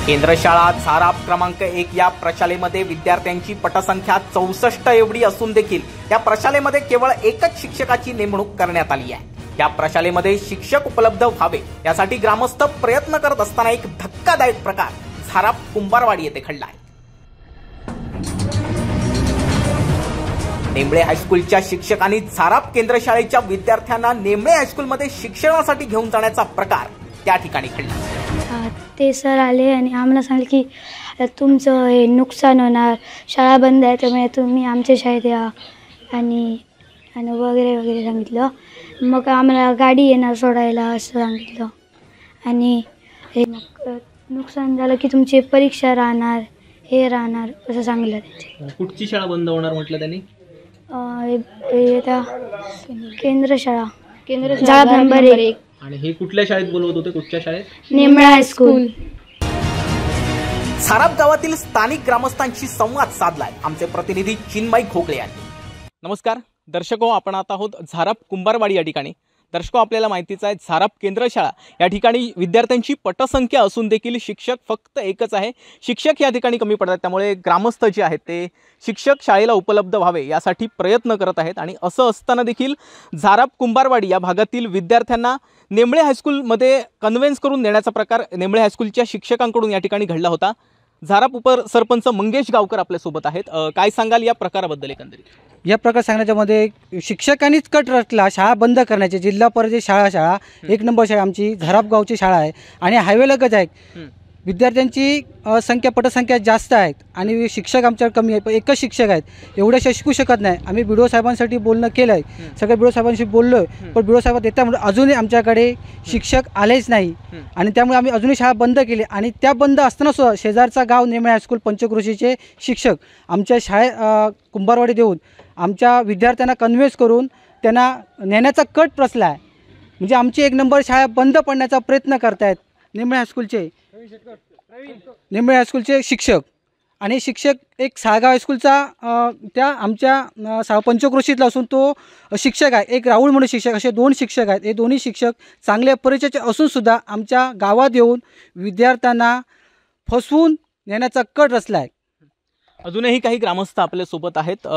केंद्र शाळा झाराप क्रमांक 1 या प्रशालेमध्ये विद्यार्थ्यांची पटसंख्या 64 एवढी असून देखील या प्रशालेमध्ये केवळ एकच शिक्षकाची नेमणूक करण्यात आली आहे। या प्रशालेमध्ये शिक्षक उपलब्ध व्हावे यासाठी ग्रामस्थ प्रयत्न करत असताना एक धक्कादायक प्रकार झाराप कुंभारवाडी येथे घडला आहे। नेमळे हायस्कूलच्या शिक्षकांनी झाराप केंद्र शाळेच्या विद्यार्थ्यांना नेमळे हायस्कूलमध्ये शिक्षणासाठी घेऊन जाण्याचा प्रकार त्या ठिकाणी घडला। ते सर आले आणि आम्हाला सांगितले की तुमचं हे नुकसान होणार, शाळा बंद आहे, त्यामुळे तुम्ही आमच्या शाळेत या आणि वगैरे वगैरे सांगितलं। मग आम्हाला गाडी येणार सोडायला असं सांगितलं आणि हे नुकसान झालं की तुमची परीक्षा राहणार, हे राहणार असं सांगितलं त्यांचे। कुठची शाळा बंद होणार म्हटलं त्यांनी? केंद्र शाळा नंबर 1। आणि हे कुठल्या शाळेत बोलवत होते? कुठच्या शाळेत? नेमळे हायस्कूल। झाराप गावातील स्थानिक ग्रामस्थांशी संवाद साधलाय आमचे प्रतिनिधी चिन्मय खोकले यांनी। नमस्कार दर्शको, आपण आता आहोत झाराप कुंभारवाडी या ठिकाणी। दर्शको, आपल्याला माहितीच आहे झाराप केंद्र शाळा या ठिकाणी विद्यार्थ्यांची पटसंख्या असून देखील शिक्षक फक्त एकच आहे। शिक्षक या ठिकाणी कमी पडतात, त्यामुळे ग्रामस्थ जे आहेत ते शिक्षक शाळेला उपलब्ध व्हावे यासाठी प्रयत्न करत आहेत। आणि असं असताना देखील झाराप कुंभारवाडी या भागातील विद्यार्थ्यांना नेमळे हायस्कूलमध्ये कन्व्हेन्स करून नेण्याचा प्रकार नेमळे हायस्कूलच्या शिक्षकांकडून या ठिकाणी घडला होता। झाराप उपसरपंच मंगेश गावकर आपल्यासोबत आहेत। काय सांगाल या प्रकाराबद्दल? एकंदरीत या प्रकार सांगण्याच्यामध्ये शिक्षकांनीच कट रचला शाळा बंद करण्याचे। जिल्हा परिषद शाळा 1 नंबर शाळा आमची झाराप गावची शाळा आहे आणि हायवे लगत आहे। विद्यार्थ्यांची पटसंख्या जास्त आहेत आणि शिक्षक आमच्याकडे कमी आहे, पण एकच शिक्षक आहेत, एवढ्या शिकू शकत नाही। आम्ही बीडीओ साहेबांसाठी बोलणं केलं आहे, सगळ्या बीडीओ साहेबांशी बोललो आहे, पण बीडीओ साहेब येत्या म्हणून अजूनही आमच्याकडे शिक्षक आलेच नाही आणि त्यामुळे आम्ही अजूनही शाळा बंद केली। आणि त्या बंद असताना सुद्धा शेजारचा गाव नेमळे हायस्कूल पंचक्रोशीचे शिक्षक आमच्या कुंभारवाडी देऊन आमच्या विद्यार्थ्यांना कन्व्हेन्स करून त्यांना नेण्याचा कट रचला आहे। म्हणजे आमची 1 नंबर शाळा बंद पडण्याचा प्रयत्न करतायत नेमळे हायस्कूलचे शिक्षक। आणि शिक्षक एक साळगाव हायस्कूलचा त्या आमच्या पंचक्रोशीतला असून तो शिक्षक आहे, एक राहुल म्हणून शिक्षक, असे 2 शिक्षक आहेत। हे दोन्ही शिक्षक चांगल्या परिचयाचे असूनसुद्धा आमच्या गावात येऊन विद्यार्थ्यांना फसवून नेण्याचा कट रचला आहे। अजूनही काही ग्रामस्थ आपल्यासोबत आहेत।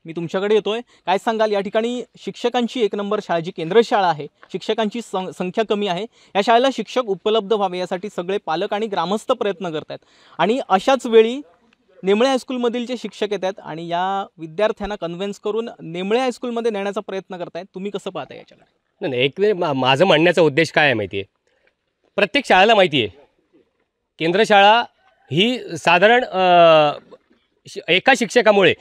मी तुमच्याकडे येतोय, काय सांगाल? या ठिकाणी शिक्षकांची 1 नंबर शाळा जी केंद्र शाळा आहे, शिक्षकांची संख्या कमी आहे। या शाळेला शिक्षक उपलब्ध व्हावे यासाठी सगळे पालक आणि ग्रामस्थ प्रयत्न करत आहेत आणि अशाच वेळी नेमळे हायस्कूलमधील जे शिक्षक येतात आणि या विद्यार्थ्यांना कन्व्हेन्स करून नेमळे हायस्कूलमध्ये नेण्याचा प्रयत्न करतायत। तुम्ही कसं पाहता याच्याकडे? नाही, एक वेळ माझं म्हणण्याचा उद्देश काय आहे माहिती आहे? प्रत्येक शाळेला माहिती आहे केंद्र शाळा ही साधारण एका शिक्षकामुळे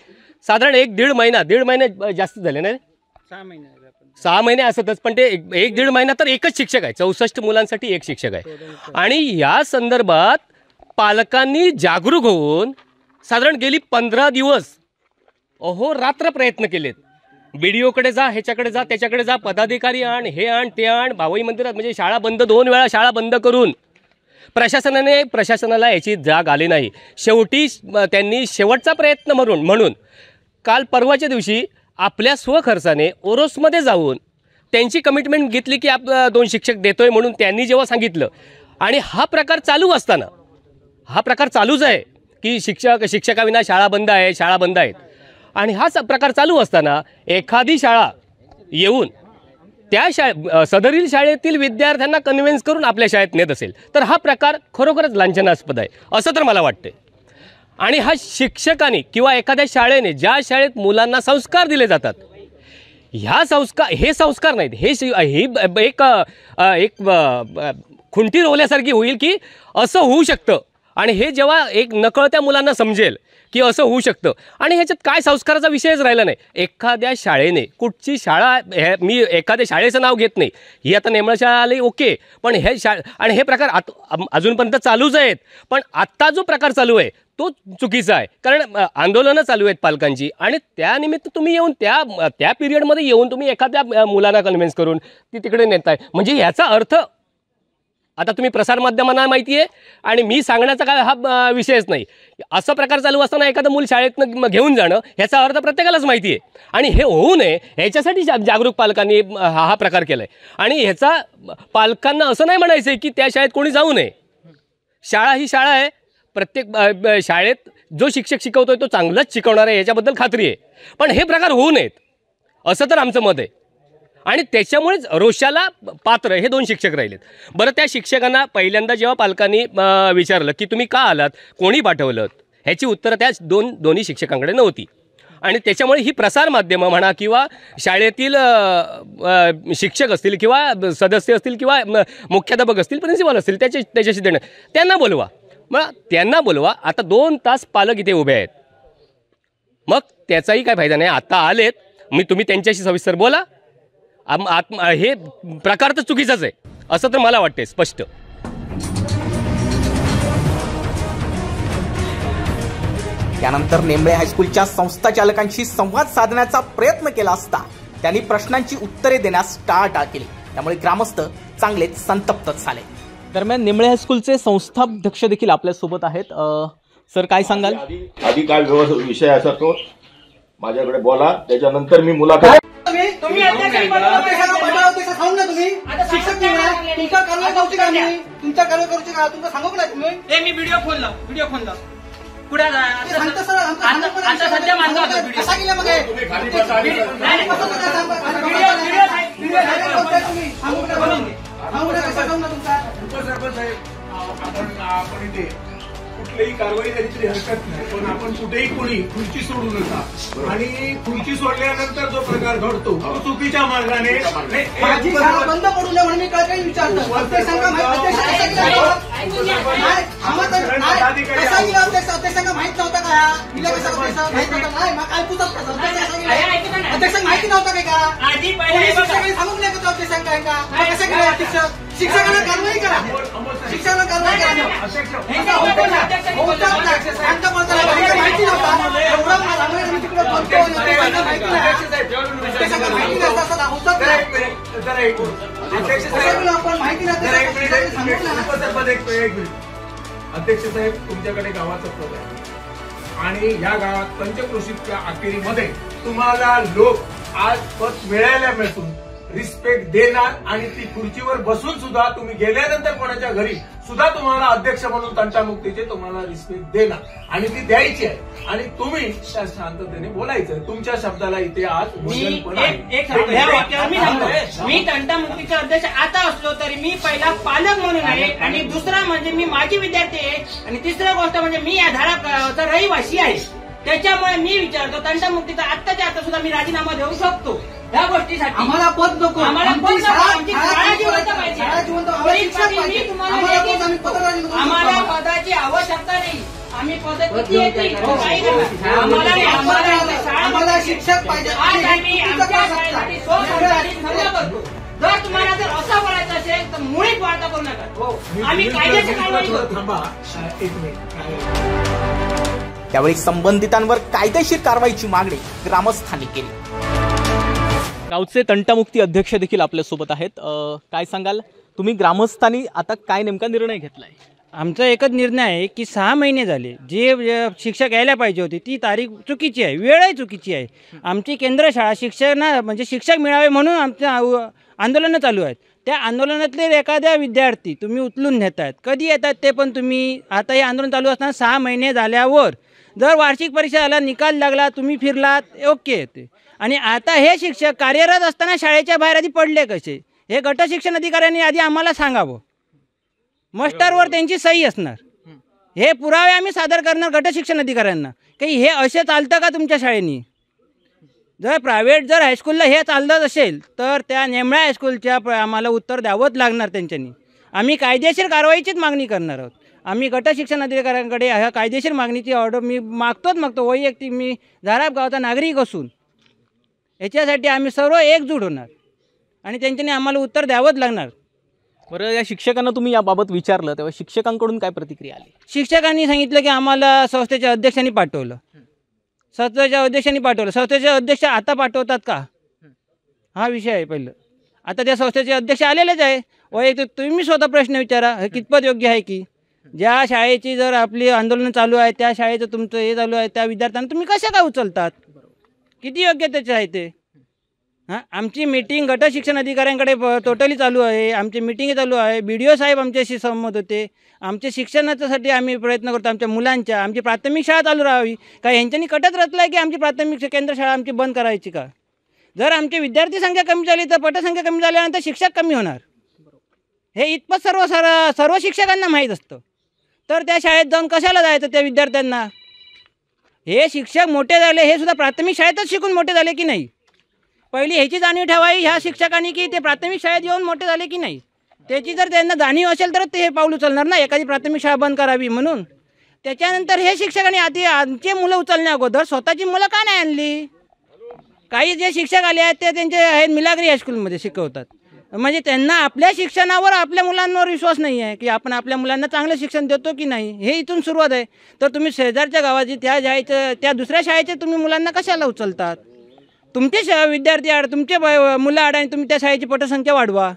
साधारण 1-1.5 महिने जास्त झाले ना, 6 महिने असतच, पण ते 1-1.5 महिना तर एकच शिक्षक आहे, 64 मुलांसाठी एक शिक्षक आहे। आणि या संदर्भात पालकांनी जागरूक होऊन साधारण गेली 15 दिवस अहोरात्र प्रयत्न केलेत। बीडीओकडे जा, ह्याच्याकडे जा, त्याच्याकडे जा, पदाधिकारी आण, हे आण, ते आण, भावई मंदिरात, म्हणजे शाळा बंद 2 वेळा शाळा बंद करून प्रशासनाला याची जाग आली नाही। शेवटी त्यांनी शेवटचा प्रयत्न म्हणून काल परवाच्या दिवशी आपल्या स्वखर्चाने ओरोसमध्ये जाऊन त्यांची कमिटमेंट घेतली की 2 शिक्षक देतोय म्हणून त्यांनी जेव्हा सांगितलं। आणि हा प्रकार चालू असताना, हा प्रकार चालूच आहे की शिक्षकाविना शाळा बंद आहेत आणि हा प्रकार चालू असताना एखादी शाळा येऊन त्या सदरील शाळेतील विद्यार्थ्यांना कन्व्हेन्स करून आपल्या शाळेत नेत असेल तर हा प्रकार खरोखरच लांछनास्पद आहे असं तर मला वाटते। आणि हा शिक्षकांनी किंवा एखाद्या शाळेने, ज्या शाळेत मुलांना संस्कार दिले जातात, हे संस्कार नाहीत, हे एक खुंटी रोवल्यासारखी होईल की असं होऊ शकतं। आणि हे जेव्हा एक नकळत्या मुलांना समजेल की असं होऊ शकतं आणि ह्याच्यात काय संस्काराचा विषयच राहिला नाही। एखाद्या शाळेने, कुठची शाळा, मी एखाद्या शाळेचं नाव घेत नाही, ही आता नेमळ शाळा आली ओके, पण आणि हे प्रकार अजूनपर्यंत चालूच आहेत, पण आत्ता जो प्रकार चालू आहे तो चुकीचा आहे। कारण आंदोलनं चालू आहेत पालकांची आणि त्यानिमित्त तुम्ही येऊन त्या पिरियडमध्ये येऊन तुम्ही एखाद्या मुलांना कन्व्हेन्स करून ती तिकडे नेताय, म्हणजे याचा अर्थ आता तुम्ही प्रसारमाध्यमांना माहिती आहे आणि मी सांगण्याचा काय हा विषयच नाही। असा प्रकार चालू असताना एखादं मूल शाळेतनं घेऊन जाणं ह्याचा अर्थ प्रत्येकालाच माहिती आहे आणि हे होऊ नये ह्याच्यासाठी जागरूक पालकांनी हा प्रकार केला आहे। आणि ह्याचा पालकांना असं नाही म्हणायचं आहे की त्या शाळेत कोणी जाऊ नये, शाळा ही शाळा आहे. प्रत्येक शाळेत जो शिक्षक शिकवतोय तो चांगलंच शिकवणार आहे याच्याबद्दल खात्री आहे. पण हे प्रकार होऊ नयेत असं तर आमचं मत आहे. आणि त्याच्यामुळेच रोषाला पात्र हे 2 शिक्षक राहिलेत. बरं, त्या शिक्षकांना पहिल्यांदा जेव्हा पालकांनी विचारलं की तुम्ही का आलात, कोणी पाठवलं, ह्याची उत्तरं त्या दोन्ही शिक्षकांकडे नव्हती. आणि त्याच्यामुळे ही प्रसारमाध्यमं म्हणा किंवा शाळेतील शिक्षक असतील किंवा सदस्य असतील किंवा मुख्याध्यापक असतील, प्रिन्सिपल असतील, त्याच्याशी देणं, त्यांना बोलवा. मग त्यांना बोलवा. आता 2 तास पालक इथे उभे आहेत, मग त्याचाही काय फायदा नाही. आता आलेत, तुम्ही त्यांच्याशी सविस्तर बोला. हे प्रकार तर चुकीचाच आहे असं तर मला वाटते स्पष्ट. त्यानंतर नेमळे हायस्कूलच्या संस्थाचालकांशी संवाद साधण्याचा प्रयत्न केला असता त्यांनी प्रश्नांची उत्तरे देण्यास टाळाटाळ केली. त्यामुळे ग्रामस्थ चांगलेच संतप्त झाले. दरम्यान नेमळे हायस्कूलचे संस्थाध्यक्ष देखील आपल्यासोबत आहेत. सर, काय सांगाल? आधी काय विषय असा तो माझ्याकडे बोला, त्याच्यानंतर मी मुलाखत. तुम्ही सांगू ना, तुम्ही शिक्षक तुमच्या कारवाई करूची का नाही, तुमच्या कारवाई करूची का तुमचं सांगू का तुम्ही? मी व्हिडिओ खोलला कुठे आता सध्या माझा कसा गेला मग आपण इथे कुठलीही कारवाई झाली तरी हरकत नाही, पण आपण कुठेही कोणी खुर्ची सोडू नका. आणि खुर्ची सोडल्यानंतर जो प्रकार घडतो तो चुकीच्या मार्गाने. माझी शाळा बंद पडू नये म्हणून मी काय काही विचारतो. अध्यक्षांना माहित नव्हतं का? अध्यक्षांना माहिती नव्हतं का? सांगून नाही का अध्यक्षांना? कसं केलं अध्यक्ष? शिक्षकांना कारवाई करा, शिक्षकांना कारवाई करा. माहिती नव्हता एवढं मी तिकडे बोलतो, माहिती अध्यक्ष साहेब, तुमच्याकडे गावाचं पद आहे आणि या गावात पंचक्रोशीच्या अखेरीमध्ये तुम्हाला लोक आज पद मिळायला मिळून रिस्पेक्ट देणार आणि ती खुर्चीवर बसून सुद्धा तुम्ही गेल्यानंतर कोणाच्या घरी सुद्धा तुम्हाला अध्यक्ष म्हणून तंटामुक्तीचे तुम्हाला रिस्पेक्ट देणार आणि ती द्यायची आहे. आणि तुम्ही त्या शांततेने बोलायचं. तुमच्या शब्दाला इथे आज मी तंटामुक्तीचे अध्यक्ष आता असलो तरी मी पहिला पालक म्हणून आहे आणि दुसरा म्हणजे मी माझी विद्यार्थी आहे आणि तिसरी गोष्ट म्हणजे मी या धाराचा रहिवासी आहे. त्याच्यामुळे मी विचारतो तंटामुक्तीचा आत्ताच्या आता सुद्धा मी राजीनामा देऊ शकतो. या गोष्टीसाठी आम्हाला पद नको, आम्हाला पद नको, आमची शाळा जिवंत पाहिजे. आम्हाला पदाची आवश्यकता नाही. आम्ही पद किती येतील आम्हाला शिक्षक पाहिजे. आज आम्ही आमच्या शाळेसाठी सगळं करतो. जर तुम्हाला जर असं बोलायचं असेल तर मुळीच वार्ता करू नका. आम्ही कायद्याची कारवाई करतो. थांबा एक मिनिट. त्यावेळी संबंधितांवर कायदेशीर कारवाईची मागणी ग्रामस्थांनी केली. गावचे तंटामुक्ती अध्यक्ष देखील आपल्यासोबत आहेत. काय सांगाल तुम्ही, ग्रामस्थांनी आता काय नेमका निर्णय घेतलाय? आमचा एकच निर्णय आहे की 6 महिने झाले जे शिक्षक यायला पाहिजे होते ती तारीख चुकीची आहे, वेळही चुकीची आहे. आमची केंद्र शाळा शिक्षकांना म्हणजे शिक्षक मिळावे म्हणून आमचं आंदोलनं चालू आहेत. त्या आंदोलनातले एखाद्या विद्यार्थी तुम्ही उचलून नेत आहेत, कधी येतात ते पण तुम्ही. आता हे आंदोलन चालू असताना 6 महिने झाल्यावर जर वार्षिक परीक्षेला निकाल लागला, तुम्ही फिरलात, ओके येते. आणि आता हे शिक्षक कार्यरत असताना शाळेच्या बाहेर आधी पडले कसे, हे गट शिक्षण अधिकाऱ्यांनी आधी आम्हाला सांगावं. मस्टरवर त्यांची सही असणार, हे पुरावे आम्ही सादर करणार गट शिक्षण अधिकाऱ्यांना की हे असे चालतं का तुमच्या शाळेनी. जर प्रायव्हेट जर हायस्कूलला हे चालत असेल तर त्या नेमळ्या हायस्कूलच्या आम्हाला उत्तर द्यावंच लागणार त्यांच्यानी. आम्ही कायदेशीर कारवाईचीच मागणी करणार आहोत. आम्ही गट शिक्षण अधिकाऱ्यांकडे ह्या कायदेशीर मागणीची ऑर्डर मी मागतो. वैयक्तिक मी झाराप गावाचा नागरिक असून याच्यासाठी आम्ही सर्व एकजूट होणार आणि त्यांच्यानी आम्हाला उत्तर द्यावंच लागणार. बरं, या शिक्षकांना तुम्ही याबाबत विचारलं तेव्हा शिक्षकांकडून काय प्रतिक्रिया आली? शिक्षकांनी सांगितलं की आम्हाला संस्थेच्या अध्यक्षांनी पाठवलं. संस्थेचे अध्यक्ष आता पाठवतात का, हा विषय आहे पहिलं. आता त्या संस्थेचे अध्यक्ष आलेलेच आहे. वैयक्तिक तुम्ही स्वतः प्रश्न विचारा, हे कितपत योग्य आहे की ज्या शाळेची जर आपली आंदोलन चालू आहे त्या शाळेचं तुमचं हे चालू आहे, त्या विद्यार्थ्यांना तुम्ही कशा काय उचलतात, किती योग्य त्याचे आहे ते. आमची मीटिंग गट शिक्षण अधिकाऱ्यांकडे टोटली चालू आहे, आमची मीटिंग चालू आहे. BDO साहेब आमच्याशी सहमत होते. आमच्या शिक्षणासाठी आम्ही प्रयत्न करतो, आमच्या मुलांच्या, आमची प्राथमिक शाळा चालू राहावी. का ह्यांच्यानी कटच रचला आहे की आमची प्राथमिक केंद्र शाळा आमची बंद करायची का? जर आमची विद्यार्थी संख्या कमी झाली तर पटसंख्या कमी झाल्यानंतर शिक्षक कमी होणार, हे इतपत सर्व शिक्षकांना माहीत असतं. तर त्या शाळेत जाऊन कशाला जायचं त्या विद्यार्थ्यांना? हे शिक्षक मोठे झाले, हे सुद्धा प्राथमिक शाळेतच शिकून मोठे झाले की नाही? पहिली ह्याची जाणीव ठेवावी ह्या शिक्षकांनी की ते प्राथमिक शाळेत येऊन मोठे झाले की नाही. त्याची जर त्यांना जाणीव असेल तरच ते हे पाऊल उचलणार ना, एखादी प्राथमिक शाळा बंद करावी म्हणून. त्याच्यानंतर हे शिक्षकांनी आधी आमचे मुलं उचलण्या अगोदर स्वतःची मुलं का नाही आणली? काही जे शिक्षक आले आहेत ते त्यांचे आहेत मिलाग्री हायस्कूलमध्ये शिकवतात, म्हणजे त्यांना आपल्या शिक्षणावर आपल्या मुलांवर विश्वास नाही आहे की आपण आपल्या मुलांना चांगलं शिक्षण देतो की नाही. हे इथून सुरुवात आहे. तर तुम्ही शेजारच्या गावाची त्या दुसऱ्या शाळेचे तुम्ही मुलांना कशाला उचलतात? तुमचे विद्यार्थी तुमचे मुलं आणि तुम्ही त्या शाळेची पटसंख्या वाढवा.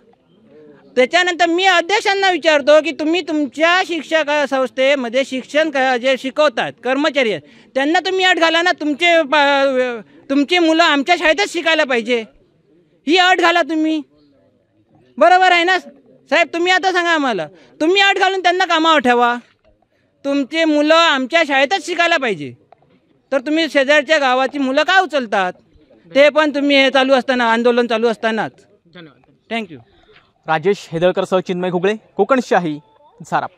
त्याच्यानंतर मी अध्यक्षांना विचारतो की तुम्ही तुमच्या शिक्षक संस्थेमध्ये शिक्षण जे शिकवतात कर्मचारी आहेत त्यांना तुम्ही अट घाला ना, तुमची मुलं आमच्या शाळेतच शिकायला पाहिजे, ही अट घाला तुम्ही. बरोबर आहे ना साहेब? तुम्ही आता सांगा आम्हाला, तुम्ही अट घालून त्यांना कामावर ठेवा. तुमचे मुलं आमच्या शाळेतच शिकायला पाहिजे, तर तुम्ही शेजारच्या गावाची मुलं का उचलतात? ते पण तुम्ही हे चालू असताना, आंदोलन चालू असतानाच. धन्यवाद. थँक्यू. राजेश हेदळकरसह चिन्मय घोगळे, कोकणशाही, झाराप.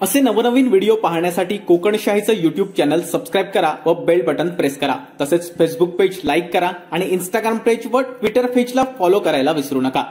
असे नवनवीन व्हिडिओ पाहण्यासाठी कोकणशाहीचं यूट्यूब चॅनल सबस्क्राईब करा व बेल बटन प्रेस करा. तसेच फेसबुक पेज लाईक करा आणि इंस्टाग्राम पेज व ट्विटर पेजला फॉलो करायला विसरू नका.